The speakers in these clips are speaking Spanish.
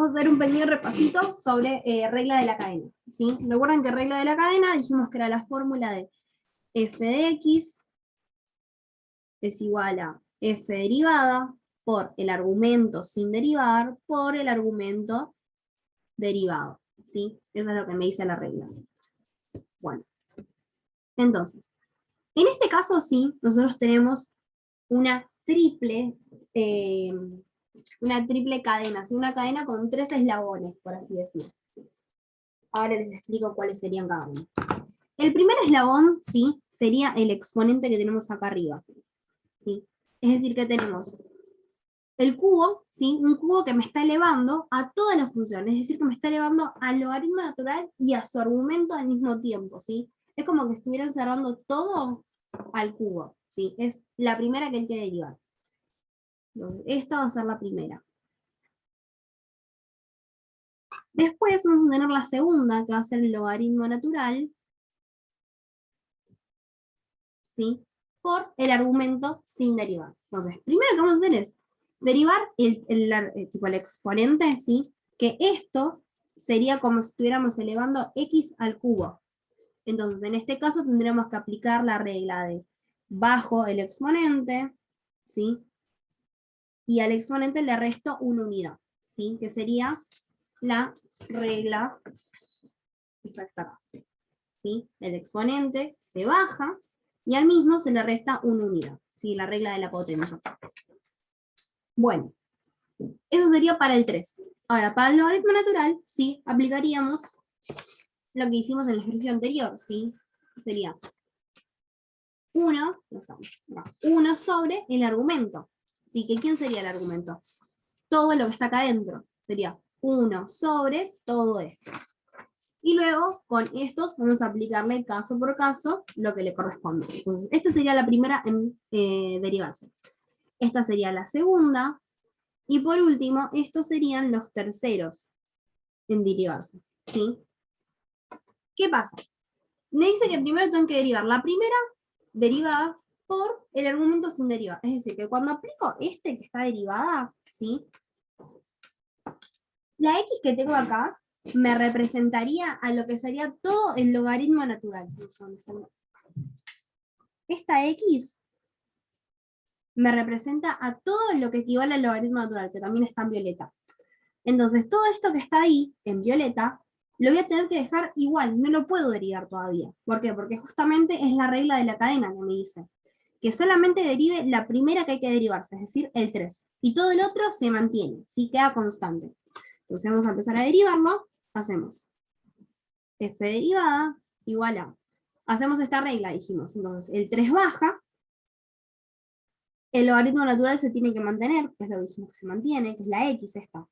Vamos a hacer un pequeño repasito sobre regla de la cadena, ¿sí? Recuerden que regla de la cadena dijimos que era la fórmula de f de x es igual a f derivada por el argumento sin derivar por el argumento derivado, ¿sí? Eso es lo que me dice la regla. Bueno, entonces, en este caso sí, nosotros tenemos una triple cadena, ¿sí? Una cadena con 3 eslabones, por así decirlo. Ahora les explico cuáles serían cada uno. El primer eslabón, ¿sí? Sería el exponente que tenemos acá arriba, ¿sí? Es decir, que tenemos el cubo, ¿sí? Un cubo que me está elevando a todas las funciones, es decir, que me está elevando al logaritmo natural y a su argumento al mismo tiempo, ¿sí? Es como que estuvieran cerrando todo al cubo, ¿sí? Es la primera que hay que derivar. Entonces, esta va a ser la primera. Después vamos a tener la segunda, que va a ser el logaritmo natural, ¿sí? Por el argumento sin derivar. Entonces, primero que vamos a hacer es derivar el exponente, ¿sí? Que esto sería como si estuviéramos elevando x al cubo. Entonces, en este caso tendremos que aplicar la regla de bajo el exponente, ¿sí? Y al exponente le resto una unidad, ¿sí? Que sería la regla, ¿sí? El exponente se baja y al mismo se le resta una unidad, ¿sí? La regla de la potencia. Bueno, eso sería para el 3. Ahora, para el logaritmo natural, sí, aplicaríamos lo que hicimos en el ejercicio anterior, ¿sí? Sería 1 sobre el argumento. ¿Sí? ¿Que quién sería el argumento? Todo lo que está acá adentro. Sería 1 sobre todo esto. Y luego, con estos, vamos a aplicarle caso por caso lo que le corresponde. Entonces, esta sería la primera en derivarse. Esta sería la segunda. Y por último, estos serían los terceros en derivarse, ¿sí? ¿Qué pasa? Me dice que primero tengo que derivar la primera derivada por el argumento sin derivar. Es decir, que cuando aplico este que está derivada, ¿sí? La x que tengo acá me representaría a lo que sería todo el logaritmo natural. Esta x me representa a todo lo que equivale al logaritmo natural, que también está en violeta. Entonces, todo esto que está ahí, en violeta, lo voy a tener que dejar igual, no lo puedo derivar todavía. ¿Por qué? Porque justamente es la regla de la cadena que me dice que solamente derive la primera que hay que derivarse, es decir, el 3. Y todo el otro se mantiene, ¿sí? Queda constante. Entonces vamos a empezar a derivarlo, hacemos f derivada igual a, hacemos esta regla, dijimos, entonces el 3 baja, el logaritmo natural se tiene que mantener, que es lo que dijimos que se mantiene, que es la x esta.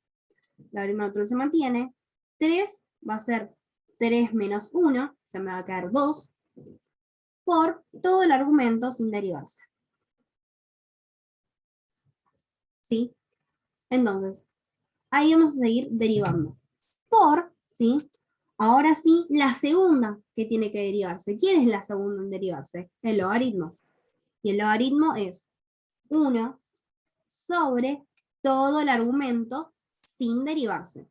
El logaritmo natural se mantiene, 3 va a ser 3 menos 1, se me va a quedar 2, por todo el argumento sin derivarse. ¿Sí? Entonces, ahí vamos a seguir derivando. Por, ¿sí? Ahora sí, la segunda que tiene que derivarse. ¿Quién es la segunda en derivarse? El logaritmo. Y el logaritmo es 1 sobre todo el argumento sin derivarse.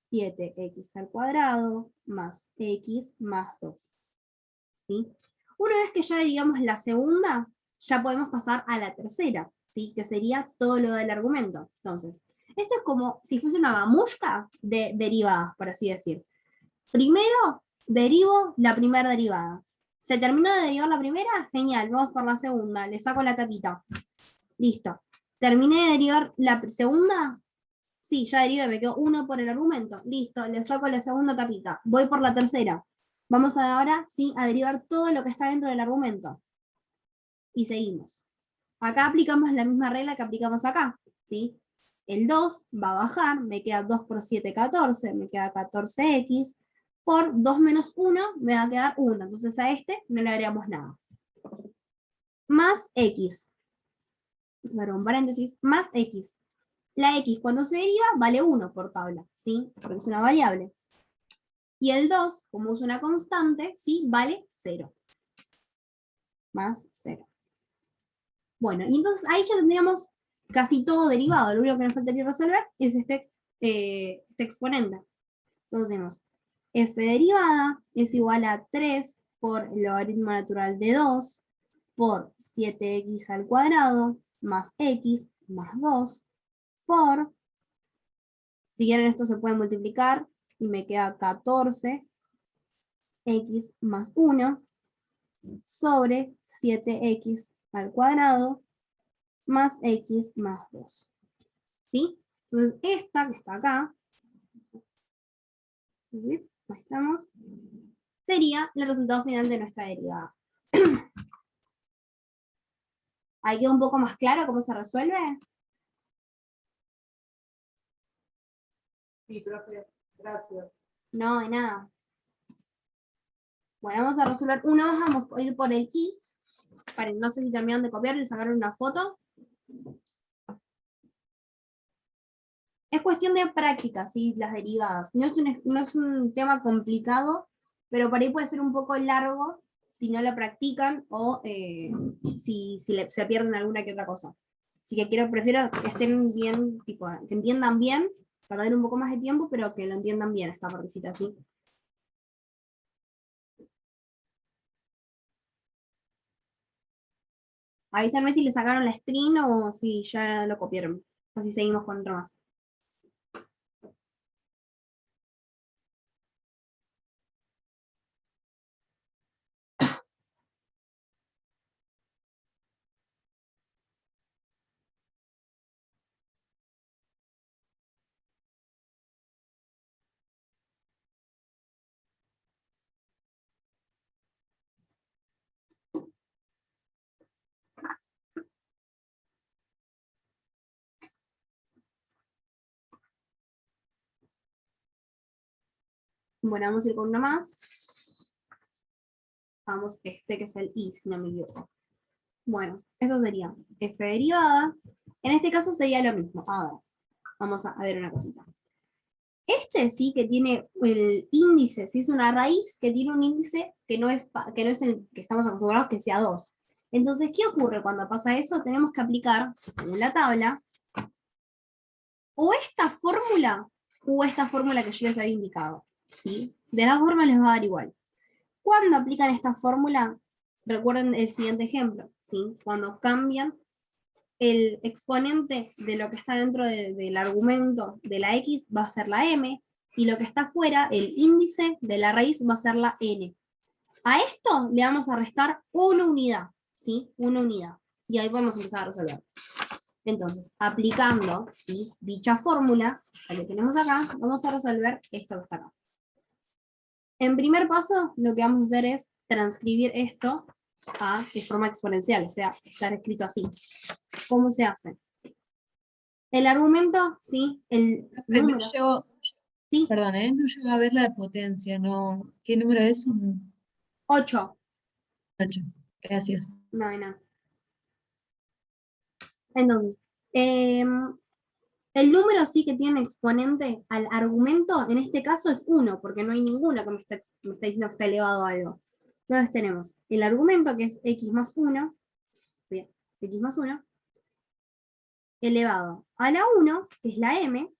7x al cuadrado más x más 2. ¿Sí? Una vez que ya derivamos la segunda, ya podemos pasar a la tercera, ¿sí? Que sería todo lo del argumento. Entonces, esto es como si fuese una mamushka de derivadas, por así decir. Primero, derivo la primera derivada. ¿Se terminó de derivar la primera? Genial, vamos por la segunda. Le saco la tapita. Listo. ¿Terminé de derivar la segunda? Sí, ya derivé, me quedó 1 por el argumento. Listo, le saco la segunda tapita. Voy por la tercera. Vamos ahora, sí, a derivar todo lo que está dentro del argumento. Y seguimos. Acá aplicamos la misma regla que aplicamos acá, ¿sí? El 2 va a bajar, me queda 2 por 7, 14, me queda 14x. Por 2 menos 1 me va a quedar 1. Entonces a este no le agregamos nada. Más x. Perdón, paréntesis, más x. La x cuando se deriva vale 1 por tabla, ¿sí? Porque es una variable. Y el 2, como es una constante, ¿sí? Vale 0. Más 0. Bueno, y entonces ahí ya tendríamos casi todo derivado. Lo único que nos faltaría resolver es este exponente. Entonces tenemos f derivada es igual a 3 por el logaritmo natural de 2 por 7x al cuadrado más x más 2 por, si quieren esto se puede multiplicar y me queda 14x más 1 sobre 7x al cuadrado más x más 2. ¿Sí? Entonces esta que está acá, ahí estamos, sería el resultado final de nuestra derivada. ¿Ahí queda un poco más claro cómo se resuelve? Sí, profe, gracias. No, de nada. Bueno, vamos a resolver uno más, vamos a ir por el i. No sé si terminaron de copiar y sacaron una foto. Es cuestión de práctica, ¿sí? Las derivadas. No es un tema complicado, pero por ahí puede ser un poco largo si no lo practican o se pierden alguna que otra cosa. Así que prefiero que estén bien, tipo, que entiendan bien, perder un poco más de tiempo, pero que lo entiendan bien esta partecita, ¿sí? Avísenme si le sacaron la screen o si ya lo copiaron. O si seguimos con otro más. Bueno, vamos a ir con uno más. Vamos, que es el i, si no me equivoco. Bueno, eso sería f derivada. En este caso sería lo mismo. Ahora, vamos a ver una cosita. Este sí que tiene el índice, si es una raíz que tiene un índice que no es el que estamos acostumbrados que sea 2. Entonces, ¿qué ocurre cuando pasa eso? Tenemos que aplicar, según la tabla, o esta fórmula que yo les había indicado. ¿Sí? De las formas les va a dar igual. Cuando aplican esta fórmula, recuerden el siguiente ejemplo, ¿sí? Cuando cambian el exponente de lo que está dentro del argumento de la x va a ser la m, y lo que está fuera, el índice de la raíz, va a ser la n. A esto le vamos a restar una unidad, ¿sí? Una unidad. Y ahí podemos empezar a resolver. Entonces, aplicando, ¿sí?, dicha fórmula, la que tenemos acá, vamos a resolver esto que está acá. En primer paso, lo que vamos a hacer es transcribir esto de forma exponencial, o sea, estar escrito así. ¿Cómo se hace? El argumento, sí, el No número, llego, sí, perdón, no llego a ver la potencia, no. ¿Qué número es? Un 8. 8. Gracias. No hay nada. Entonces, el número sí que tiene exponente al argumento, en este caso es 1, porque no hay ninguno que me está diciendo que está elevado a algo. Entonces tenemos el argumento que es x más 1, bien, x más 1, elevado a la 1, que es la m,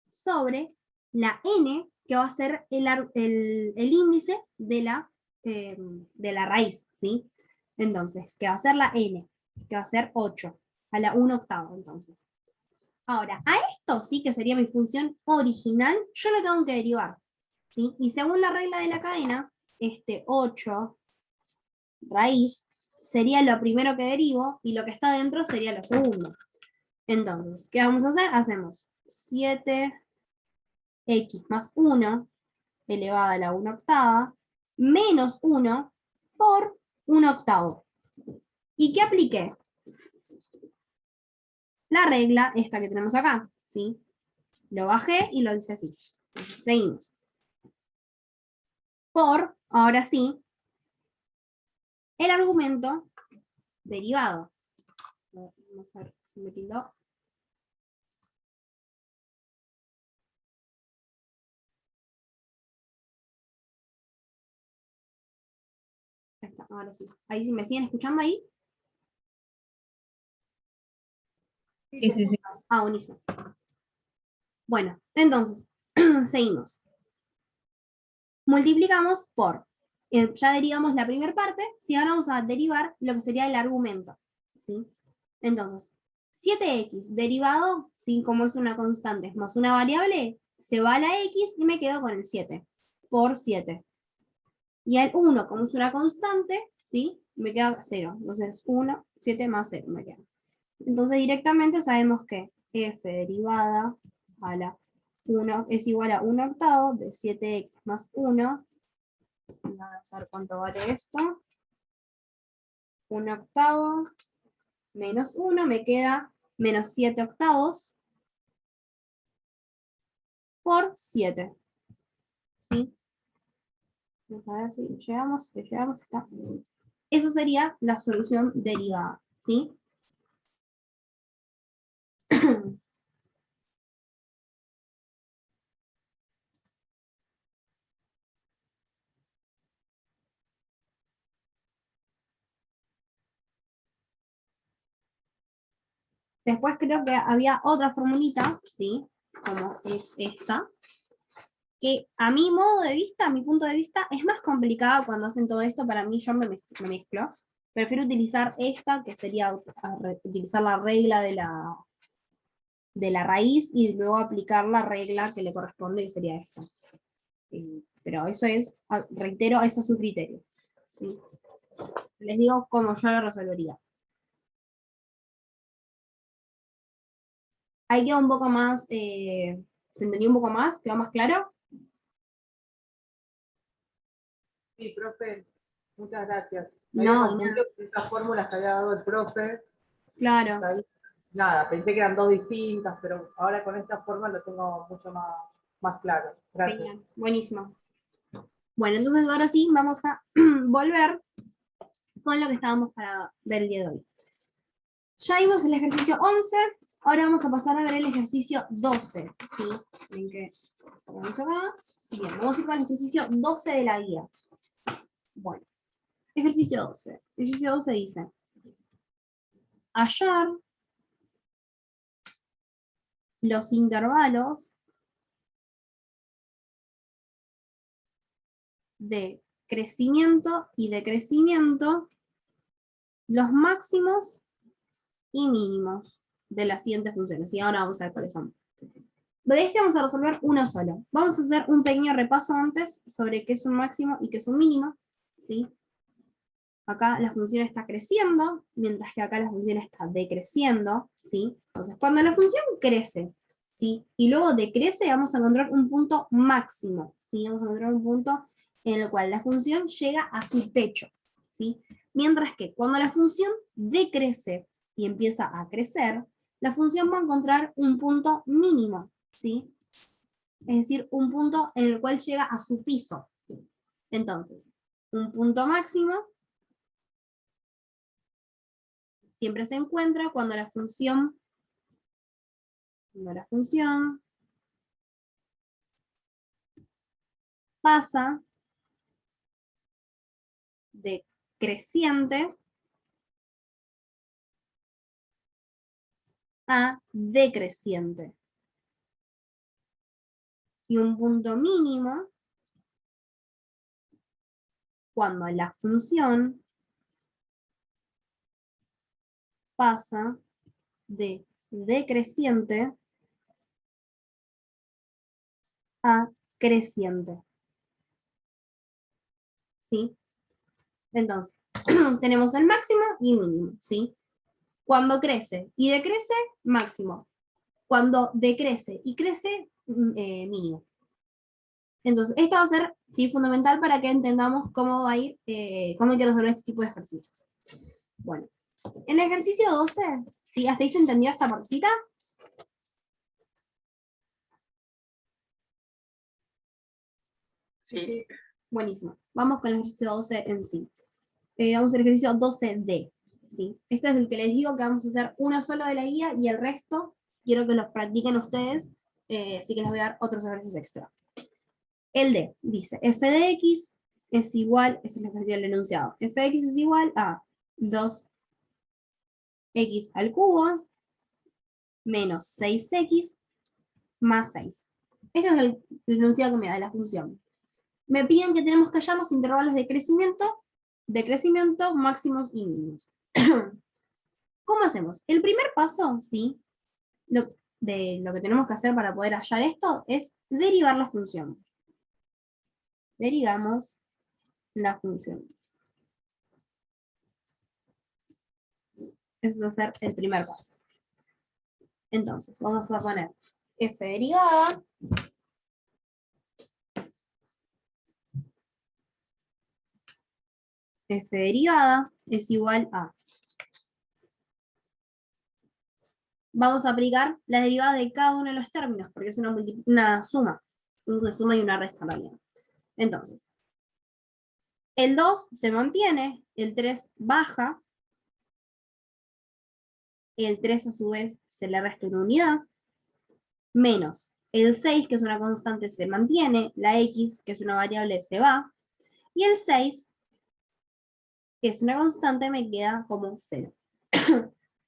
sobre la n, que va a ser el índice de la raíz, ¿sí? Entonces, que va a ser la n, que va a ser 8, a la 1 octava, entonces. Ahora, a esto sí que sería mi función original, yo lo tengo que derivar, ¿sí? Y según la regla de la cadena, este 8 raíz sería lo primero que derivo y lo que está dentro sería lo segundo. Entonces, ¿qué vamos a hacer? Hacemos 7x más 1 elevado a la 1 octava menos 1 por 1 octavo. ¿Y qué apliqué? La regla, esta que tenemos acá, ¿sí? Lo bajé y lo hice así. Entonces, seguimos. Por, ahora sí, el argumento derivado. Vamos a ver si me tildó. Ahí está, ahora sí. Ahí sí me siguen escuchando ahí. Sí, sí, sí. Ah, buenísimo. Bueno, entonces, seguimos. Multiplicamos por, ya derivamos la primera parte, si ahora vamos a derivar lo que sería el argumento, ¿sí? Entonces, 7x derivado, ¿sí? Como es una constante más una variable, se va a la x y me quedo con el 7 por 7. Y el 1, como es una constante, ¿sí? Me queda 0. Entonces, 1, 7 más 0 me queda. Entonces, directamente sabemos que f derivada a la 1 es igual a 1 octavo de 7x más 1. Vamos a ver cuánto vale esto. 1 octavo menos 1 me queda menos 7 octavos por 7. ¿Sí? Vamos a ver si llegamos, está. Eso sería la solución derivada. ¿Sí? Después creo que había otra formulita, ¿sí? Como es esta, que a mi modo de vista, a mi punto de vista, es más complicada cuando hacen todo esto. Para mí, yo me mezclo. Prefiero utilizar esta, que sería utilizar la regla de la raíz y luego aplicar la regla que le corresponde, que sería esta. Pero eso es, reitero, eso es su criterio. ¿Sí? Les digo cómo yo lo resolvería. Ahí queda un poco más, ¿se entendió un poco más? ¿Quedó más claro? Sí, profe, muchas gracias. Me había No, confundido con estas fórmulas que había dado el profe. claro. Ahí, nada, pensé que eran dos distintas, pero ahora con esta forma lo tengo mucho más claro. Gracias. Genial, buenísimo. Bueno, entonces ahora sí vamos a volver con lo que estábamos para ver el día de hoy. Ya vimos el ejercicio 11, ahora vamos a pasar a ver el ejercicio 12. ¿Sí? Ven que vamos acá. Bien, vamos a ir con el ejercicio 12 de la guía. Bueno, ejercicio 12. Ejercicio 12 dice: hallar los intervalos de crecimiento y decrecimiento, los máximos y mínimos de las siguientes funciones. Y ahora vamos a ver cuáles son. De este vamos a resolver uno solo. Vamos a hacer un pequeño repaso antes sobre qué es un máximo y qué es un mínimo. ¿Sí? Acá la función está creciendo, mientras que acá la función está decreciendo. ¿Sí? Entonces, cuando la función crece, ¿sí? Y luego decrece, vamos a encontrar un punto máximo. ¿Sí? Vamos a encontrar un punto en el cual la función llega a su techo. ¿Sí? Mientras que cuando la función decrece y empieza a crecer, la función va a encontrar un punto mínimo. ¿Sí? Es decir, un punto en el cual llega a su piso. Entonces, un punto máximo siempre se encuentra cuando la función pasa de creciente a decreciente. Y un punto mínimo cuando la función pasa de decreciente a creciente. ¿Sí? Entonces, tenemos el máximo y mínimo, ¿sí? Cuando crece y decrece, máximo. Cuando decrece y crece, mínimo. Entonces, esto va a ser, ¿sí?, fundamental para que entendamos cómo va a ir, cómo hay que resolver este tipo de ejercicios. Bueno, en el ejercicio 12, ¿sí? ¿Hasta ahí se entendió esta partecita? Sí. Buenísimo. Vamos con el ejercicio 12 en sí. Vamos al ejercicio 12D. ¿Sí? Este es el que les digo que vamos a hacer uno solo de la guía y el resto quiero que los practiquen ustedes, así que les voy a dar otros ejercicios extra. El D dice, f de x es igual, ese es el enunciado, f de x es igual a 2x al cubo menos 6x más 6. Este es el enunciado que me da la función. Me piden que tenemos que hallar los intervalos de crecimiento máximos y mínimos. ¿Cómo hacemos? El primer paso, ¿sí? Lo que tenemos que hacer para poder hallar esto es derivar la función. Derivamos la función. Ese es hacer el primer paso. Entonces, vamos a poner f derivada es igual a. Vamos a aplicar la derivada de cada uno de los términos, porque es una suma y una resta en realidad. Entonces, el 2 se mantiene, el 3 baja, el 3 a su vez se le resta una unidad, menos el 6, que es una constante, se mantiene, la x, que es una variable, se va, y el 6, que es una constante, me queda como 0.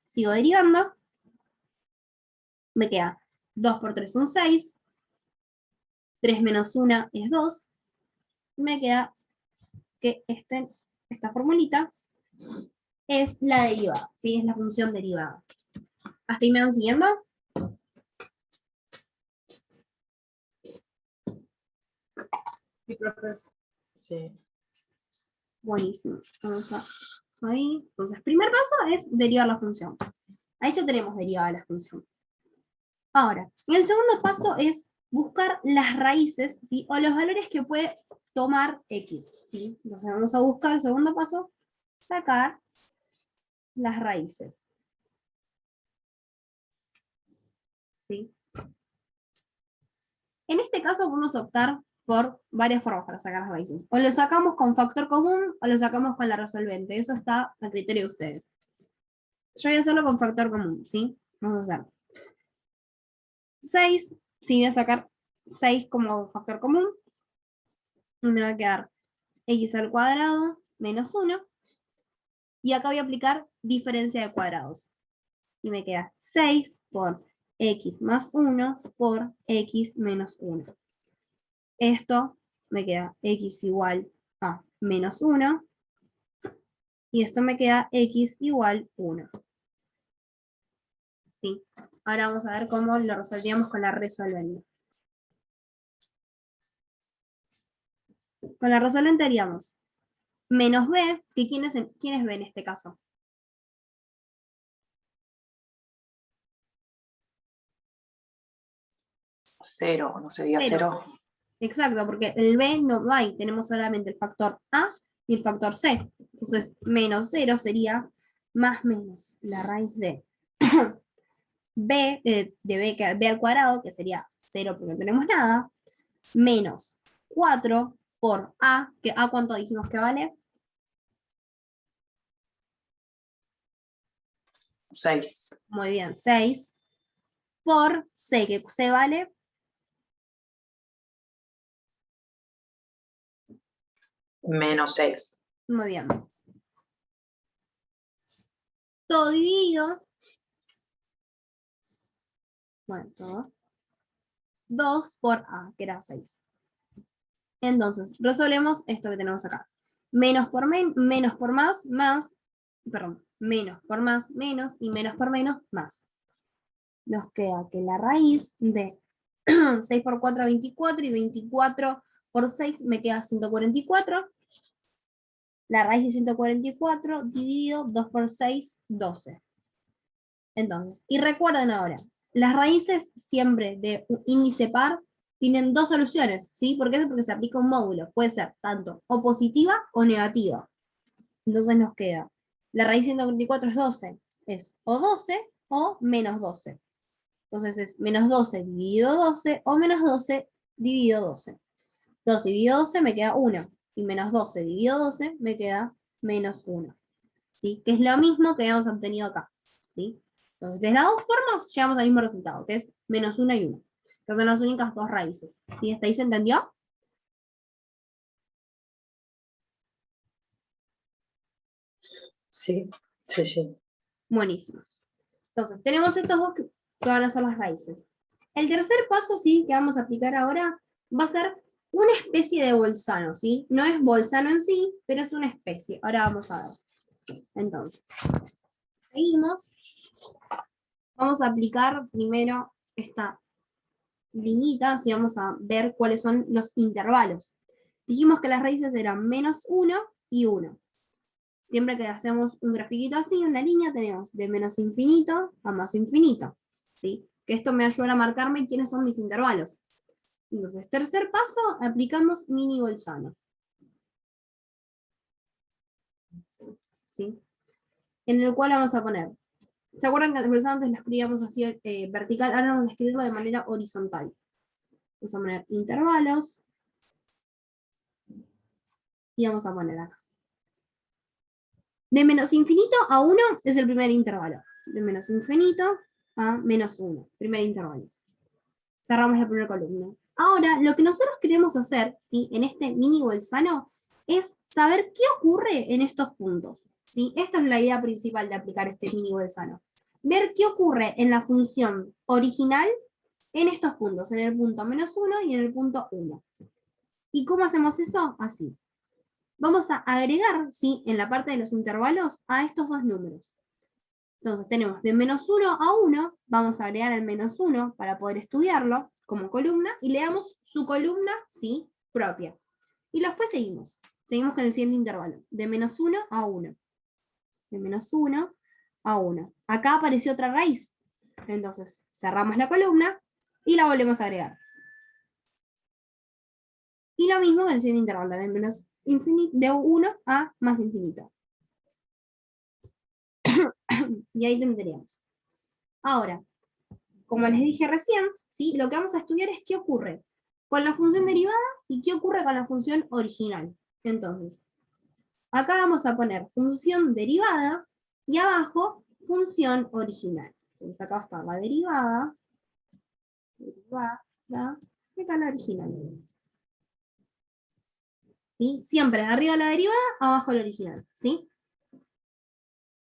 Sigo derivando, me queda 2 por 3 son 6, 3 menos 1 es 2, me queda que esta formulita es la derivada, ¿sí? Es la función derivada. ¿Hasta ahí me van siguiendo? Sí, profe. Sí. Buenísimo. Vamos a ahí. Entonces, primer paso es derivar la función. Ahí ya tenemos derivada la función. Ahora, el segundo paso es buscar las raíces, ¿sí? O los valores que puede tomar x, ¿sí? Entonces vamos a buscar, el segundo paso, sacar las raíces. ¿Sí? En este caso vamos a optar por varias formas para sacar las raíces. O lo sacamos con factor común o lo sacamos con la resolvente. Eso está a criterio de ustedes. Yo voy a hacerlo con factor común, ¿sí? Vamos a hacer 6, sí, voy a sacar 6 como factor común. Y me va a quedar x al cuadrado menos 1. Y acá voy a aplicar diferencia de cuadrados. Y me queda 6 por x más 1 por x menos 1. Esto me queda x igual a menos 1. Y esto me queda x igual 1. ¿Sí? Ahora vamos a ver cómo lo resolvíamos con la resolvente. Con la resolvente haríamos menos b, que ¿quién es b en este caso? Cero, ¿no sería Cero. 0? Exacto, porque el b no hay, tenemos solamente el factor a y el factor c. Entonces, menos 0 sería más menos la raíz de b, b al cuadrado, que sería 0 porque no tenemos nada, menos 4 por a, que a ¿cuánto dijimos que vale? 6. Muy bien, 6 por c, que c vale Menos 6. muy bien. Todo dividido. Bueno, todo. 2 por a, que era 6. Entonces, resolvemos esto que tenemos acá. Menos por más, perdón, menos por más, menos, y menos por menos, más. Nos queda que la raíz de 6 por 4, 24, y 24 por 6 me queda 144. La raíz de 144 dividido 2 por 6, 12. Entonces, y recuerden ahora, las raíces siempre de un índice par tienen dos soluciones, ¿sí? ¿Por qué? Porque se aplica un módulo. Puede ser tanto o positiva o negativa. Entonces nos queda, la raíz de 144 es 12. Es o 12 o menos 12. Entonces es menos 12 dividido 12 o menos 12 dividido 12. 12 dividido 12 me queda 1. Y menos 12 dividido 12 me queda menos 1. ¿Sí? Que es lo mismo que habíamos obtenido acá. ¿Sí? Entonces, de las dos formas llegamos al mismo resultado, que es menos 1 y 1. Que son las únicas dos raíces. ¿Sí? ¿Hasta ahí se entendió? Sí, sí, sí. Buenísimo. Entonces, tenemos estos dos que van a ser las raíces. El tercer paso, sí, que vamos a aplicar ahora, va a ser una especie de bolzano, ¿sí? No es bolzano en sí, pero es una especie. Ahora vamos a ver. Entonces, seguimos. Vamos a aplicar primero esta liñita, ¿sí? Vamos a ver cuáles son los intervalos. Dijimos que las raíces eran -1 y 1. Siempre que hacemos un grafiquito así, una línea, tenemos de menos infinito a más infinito, ¿sí? Que esto me ayuda a marcarme quiénes son mis intervalos. Entonces, tercer paso, aplicamos mini bolzano, ¿sí? En el cual vamos a poner, ¿se acuerdan que el bolzano antes lo escribíamos así vertical? Ahora vamos a escribirlo de manera horizontal. Vamos a poner intervalos, y vamos a poner acá. De menos infinito a 1 es el primer intervalo. De menos infinito a -1, primer intervalo. Cerramos la primera columna. Ahora, lo que nosotros queremos hacer, ¿sí? En este mini bolzano, es saber qué ocurre en estos puntos, ¿sí? Esta es la idea principal de aplicar este mini bolzano. Ver qué ocurre en la función original en estos puntos, en el punto -1 y en el punto 1. ¿Y cómo hacemos eso? Así. Vamos a agregar, ¿sí? En la parte de los intervalos a estos dos números. Entonces tenemos de -1 a 1, vamos a agregar el -1 para poder estudiarlo como columna, y le damos su columna, ¿sí? Propia. Y después seguimos. Seguimos con el siguiente intervalo, de -1 a 1. De -1 a 1. Acá apareció otra raíz. Entonces cerramos la columna y la volvemos a agregar. Y lo mismo con el siguiente intervalo, de menos infinito, de 1 a más infinito. Y ahí tendríamos. Ahora, como les dije recién, ¿sí? Lo que vamos a estudiar es qué ocurre con la función derivada y qué ocurre con la función original. Entonces, acá vamos a poner función derivada y abajo función original. Entonces acá está la derivada, y acá la original. ¿Sí? Siempre arriba la derivada, abajo la original, ¿sí?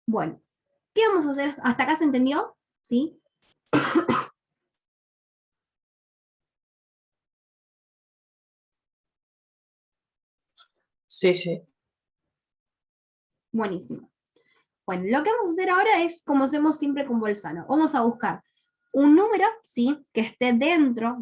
Bueno, ¿qué vamos a hacer? ¿Hasta acá se entendió? ¿Sí? Sí, sí. Buenísimo. Bueno, lo que vamos a hacer ahora es como hacemos siempre con bolzano. Vamos a buscar un número, ¿sí? Que esté dentro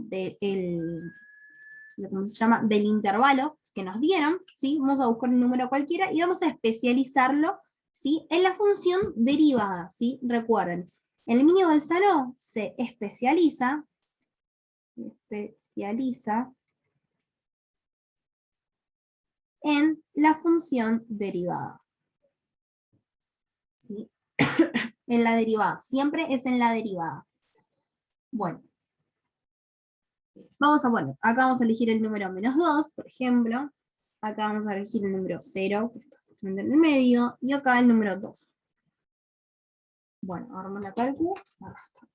¿cómo se llama? Del intervalo que nos dieron, ¿sí? Vamos a buscar un número cualquiera y vamos a especializarlo, ¿sí? En la función derivada, ¿sí? Recuerden, el mini bolzano se especializa en la función derivada. ¿Sí? En la derivada, siempre es en la derivada. Bueno, vamos a poner, acá vamos a elegir el número -2, por ejemplo, acá vamos a elegir el número 0, que está justamente en el medio, y acá el número 2. Bueno, armamos la cálculo, acá está.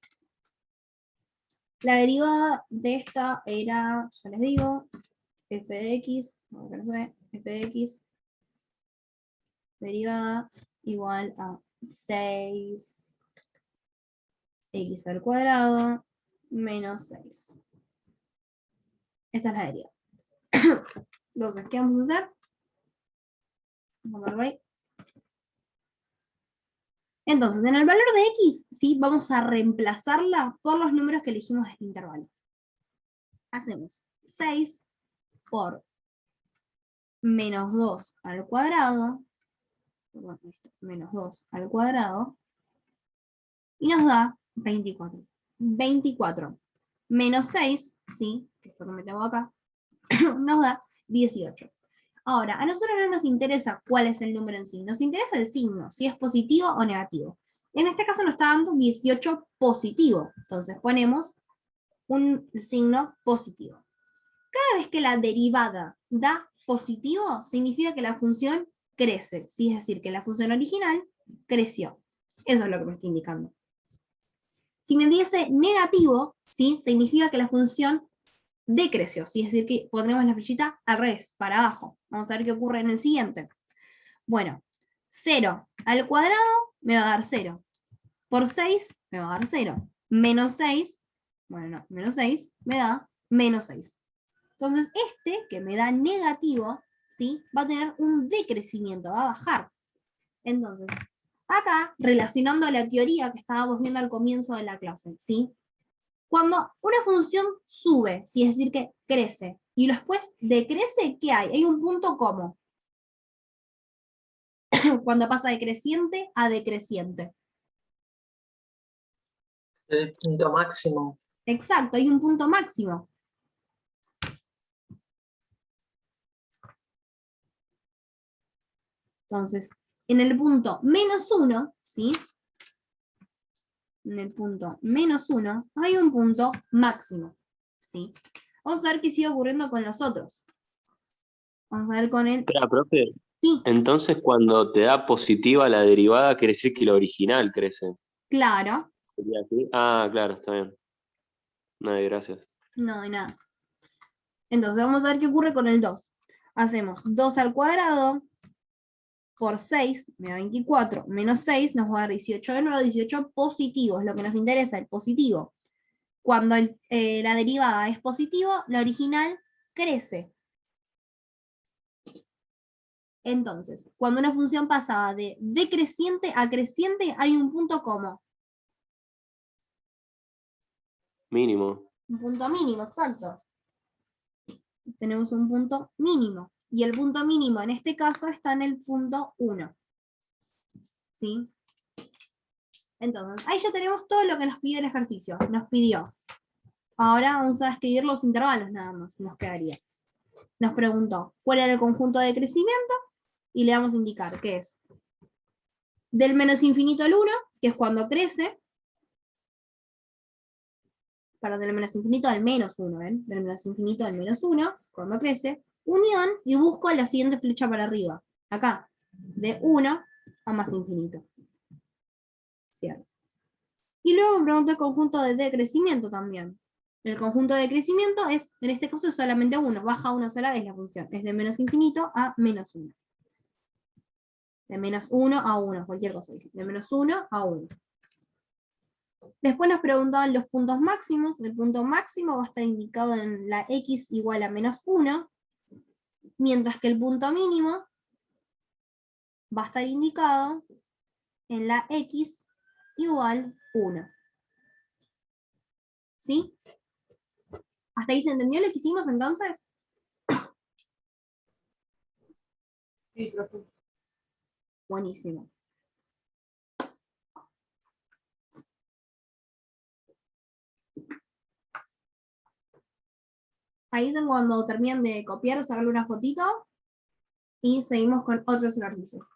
La derivada de esta era, ya les digo, f de x, que no se ve, f de x, derivada igual a 6x al cuadrado menos 6. Esta es la derivada. Entonces, ¿qué vamos a hacer? Vamos a verlo ahí. Entonces, en el valor de x, ¿sí? Vamos a reemplazarla por los números que elegimos del intervalo. Hacemos 6 por menos 2 al cuadrado, perdón, menos 2 al cuadrado, y nos da 24. 24 menos 6, ¿sí? Que es lo que me tengo acá, nos da 18. Ahora, a nosotros no nos interesa cuál es el número en sí, nos interesa el signo, si es positivo o negativo. En este caso nos está dando 18 positivo, entonces ponemos un signo positivo. Cada vez que la derivada da positivo, significa que la función crece, ¿sí? Es decir, que la función original creció. Eso es lo que me está indicando. Si me diese negativo, ¿sí? Significa que la función decreció, ¿sí? Es decir, que pondremos la flechita al revés, para abajo. Vamos a ver qué ocurre en el siguiente. Bueno, 0 al cuadrado me va a dar 0. Por 6 me va a dar 0. menos 6, bueno, no, menos 6 me da menos 6. Entonces, este que me da negativo, ¿sí? Va a tener un decrecimiento, va a bajar. Entonces, acá, relacionando la teoría que estábamos viendo al comienzo de la clase, ¿sí? Cuando una función sube, ¿sí? Es decir, que crece, y después decrece, ¿qué hay? Hay un punto como. Cuando pasa de creciente a decreciente. El punto máximo. Exacto, hay un punto máximo. Entonces, en el punto menos 1, ¿sí? En el punto menos 1 hay un punto máximo, ¿sí? Vamos a ver qué sigue ocurriendo con los otros. Vamos a ver con el... Espera, profe, Sí, entonces cuando te da positiva la derivada, quiere decir que la original crece. claro. ¿Sería así? Ah, claro, está bien. No, gracias. No, de nada. Entonces, vamos a ver qué ocurre con el 2. Hacemos 2 al cuadrado por 6, me da 24, menos 6 nos va a dar 18 de nuevo, 18 positivos, lo que nos interesa, el positivo. Cuando la derivada es positivo, la original crece. Entonces, cuando una función pasa de decreciente a creciente, hay un punto como. Mínimo. Un punto mínimo, exacto. Tenemos un punto mínimo. Y el punto mínimo en este caso está en el punto 1. ¿Sí? Entonces, ahí ya tenemos todo lo que nos pide el ejercicio. Nos pidió. Ahora vamos a escribir los intervalos nada más, nos quedaría. Nos preguntó cuál era el conjunto de crecimiento y le vamos a indicar que es del menos infinito al 1, que es cuando crece, para del menos infinito al menos 1, ¿ven? Del menos infinito al menos 1, cuando crece, unión, y busco la siguiente flecha para arriba. Acá, de 1 a más infinito. ¿Cierto? Y luego me pregunto el conjunto de decrecimiento también. El conjunto de crecimiento es, en este caso, solamente 1, baja una sola vez la función. Es de menos infinito a menos 1. De menos 1 a 1, cualquier cosa. De menos 1 a 1. Después nos preguntaban los puntos máximos. El punto máximo va a estar indicado en la x igual a menos 1, mientras que el punto mínimo va a estar indicado en la x igual 1. ¿Sí? ¿Hasta ahí se entendió lo que hicimos entonces? Sí, profe. Buenísimo. Ahí es cuando terminen de copiar, sacarle una fotito y seguimos con otros ejercicios.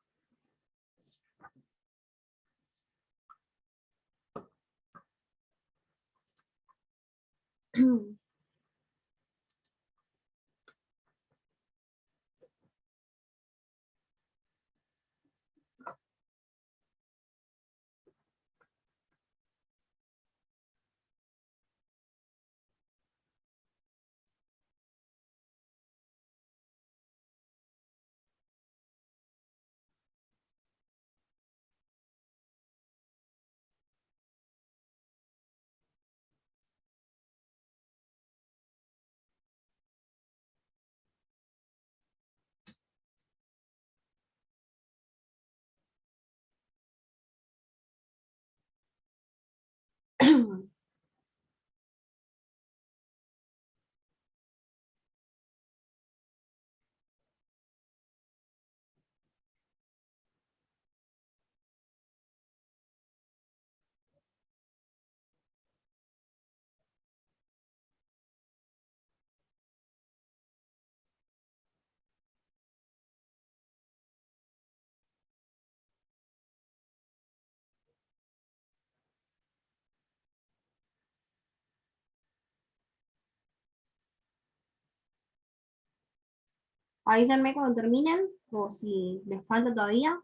Avísenme cuando terminen o si les falta todavía.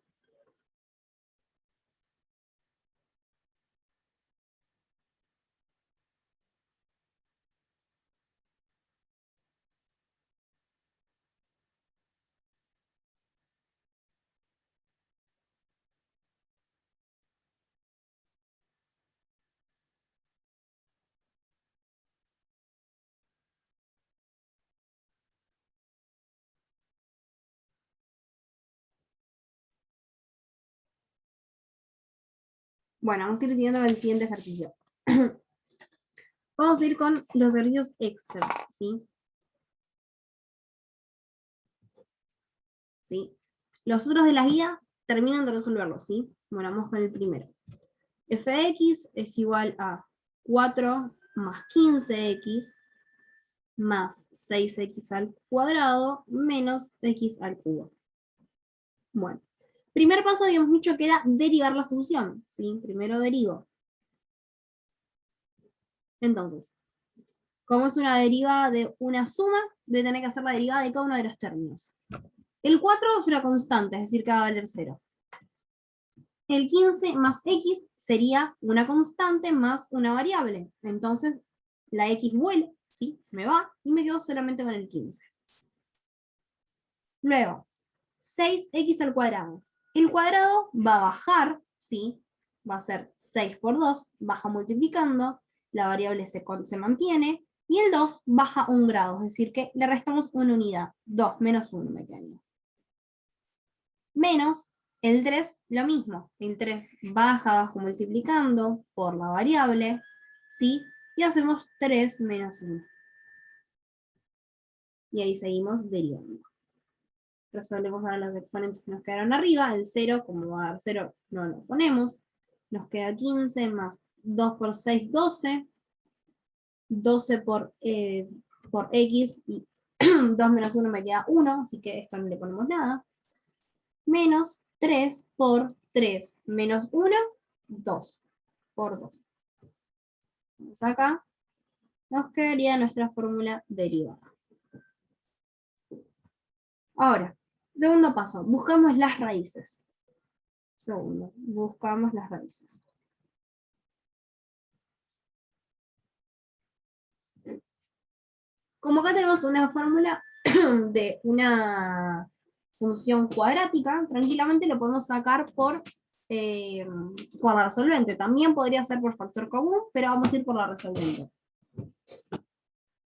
Bueno, vamos a ir siguiendo con el siguiente ejercicio. Vamos a ir con los ejercicios extras, ¿sí? ¿Sí? Los otros de la guía terminan de resolverlo, ¿sí? Bueno, vamos con el primero. F de x es igual a 4 más 15x más 6x al cuadrado menos x al cubo. Bueno, primer paso habíamos dicho que era derivar la función, ¿sí? Primero derivo. Entonces, como es una derivada de una suma, voy a tener que hacer la derivada de cada uno de los términos. El 4 es una constante, es decir, que va a valer 0. El 15 más x sería una constante más una variable. Entonces, la x vuelve, ¿sí? Se me va y me quedo solamente con el 15. Luego, 6x al cuadrado. El cuadrado va a bajar, ¿sí? Va a ser 6 por 2, baja multiplicando, la variable se mantiene, y el 2 baja 1 grado, es decir, que le restamos una unidad. 2 menos 1 me quedaría. Menos el 3, lo mismo. El 3 bajo multiplicando por la variable, ¿sí? Y hacemos 3 menos 1. Y ahí seguimos derivando. Resolvemos ahora los exponentes que nos quedaron arriba. El 0, como va a dar 0, no lo ponemos. Nos queda 15 más 2 por 6, 12. 12 por x y 2 menos 1 me queda 1, así que esto no le ponemos nada. Menos 3 por 3 menos 1, 2 por 2. Vamos acá. Nos quedaría nuestra fórmula derivada. Ahora, segundo paso, buscamos las raíces. Segundo, buscamos las raíces. Como acá tenemos una fórmula de una función cuadrática, tranquilamente lo podemos sacar por la resolvente. También podría ser por factor común, pero vamos a ir por la resolvente.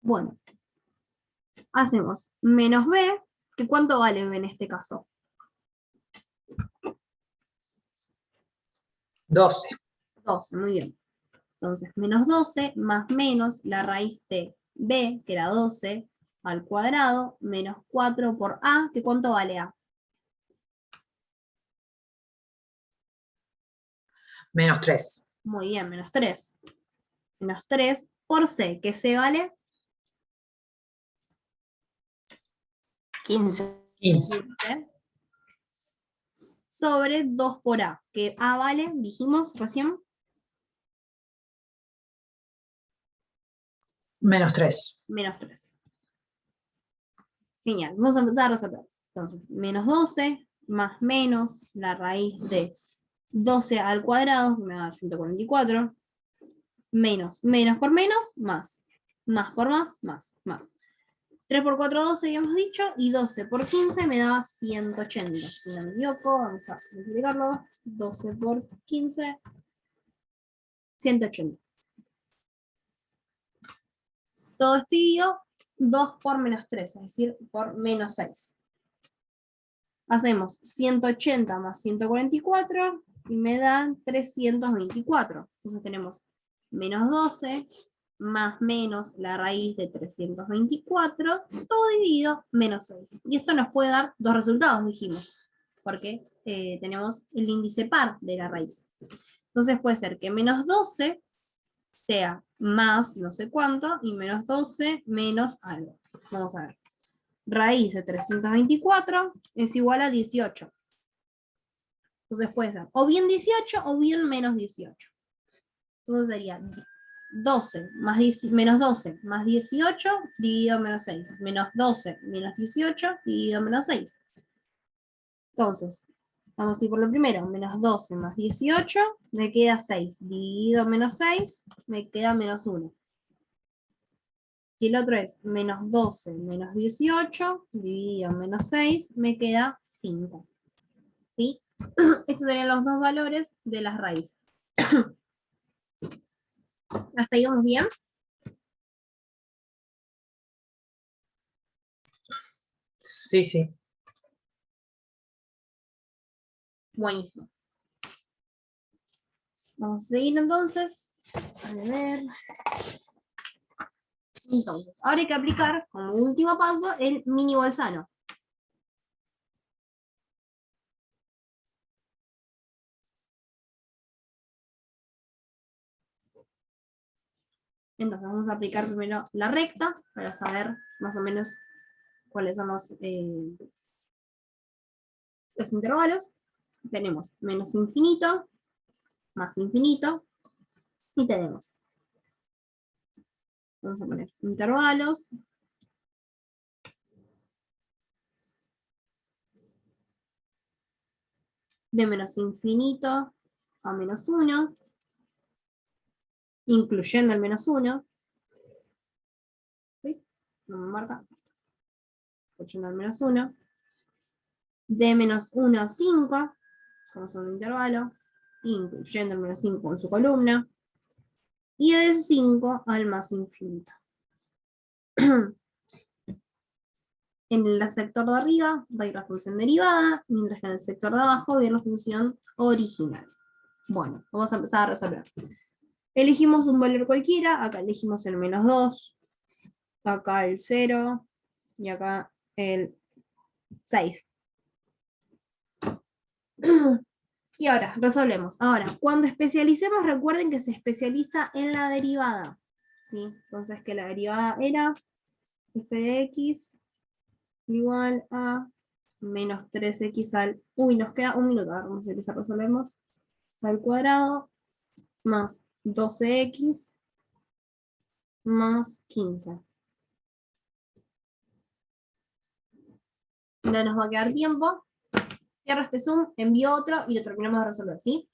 Bueno, hacemos menos b, que ¿cuánto vale b en este caso? 12. 12, muy bien. Entonces, menos 12 más menos la raíz de b, que era 12, al cuadrado, menos 4 por a, que ¿cuánto vale a? Menos 3. Muy bien, menos 3. Menos 3 por c, que c vale 15. 15. 15. Sobre 2 por a, que a vale, dijimos recién, Menos 3. menos 3. Genial, vamos a empezar a resolver. Entonces, menos 12 más menos la raíz de 12 al cuadrado, me da 144, menos por menos, más por más. 3 por 4, 12 habíamos dicho, y 12 por 15 me daba 180. Si no me equivoco, vamos a multiplicarlo. 12 por 15, 180. Todo esto dividido 2 por menos 3, es decir, por menos 6. Hacemos 180 más 144 y me dan 324. Entonces tenemos menos 12 más menos la raíz de 324, todo dividido, menos 6. Y esto nos puede dar dos resultados, dijimos, porque tenemos el índice par de la raíz. Entonces puede ser que menos 12 sea más no sé cuánto y menos 12 menos algo. Vamos a ver. Raíz de 324 es igual a 18. Entonces puede ser o bien 18 o bien menos 18. Entonces sería 12 más menos 12 más 18 dividido menos 6. Menos 12 menos 18 dividido menos 6. Entonces, vamos a ir por lo primero. Menos 12 más 18 me queda 6. Dividido menos 6 me queda menos 1. Y el otro es menos 12 menos 18 dividido menos 6 me queda 5. ¿Sí? Estos serían los dos valores de las raíces. ¿Hasta ahí vamos bien? Sí, sí. Buenísimo. Vamos a seguir entonces. A ver. Entonces, ahora hay que aplicar como último paso el mini Bolzano. Entonces vamos a aplicar primero la recta para saber más o menos cuáles son los intervalos. Tenemos menos infinito, más infinito, y tenemos, vamos a poner intervalos, de menos infinito a menos 1, incluyendo el menos 1. ¿Sí? No me marca. Incluyendo el menos 1. De menos 1 a 5, como son un intervalo, incluyendo el menos 5 en su columna. Y de 5 al más infinito. En el sector de arriba va a ir la función derivada, mientras que en el sector de abajo va a ir la función original. Bueno, vamos a empezar a resolver. Elegimos un valor cualquiera, acá elegimos el menos 2, acá el 0, y acá el 6. Y ahora, resolvemos. Ahora, cuando especialicemos, recuerden que se especializa en la derivada. ¿Sí? Entonces, que la derivada era f de x igual a menos 3x al... Uy, nos queda un minuto. A ver, vamos a empezar, resolvemos. Al cuadrado más 12x más 15. No nos va a quedar tiempo. Cierro este Zoom, envío otro y lo terminamos de resolver, ¿sí?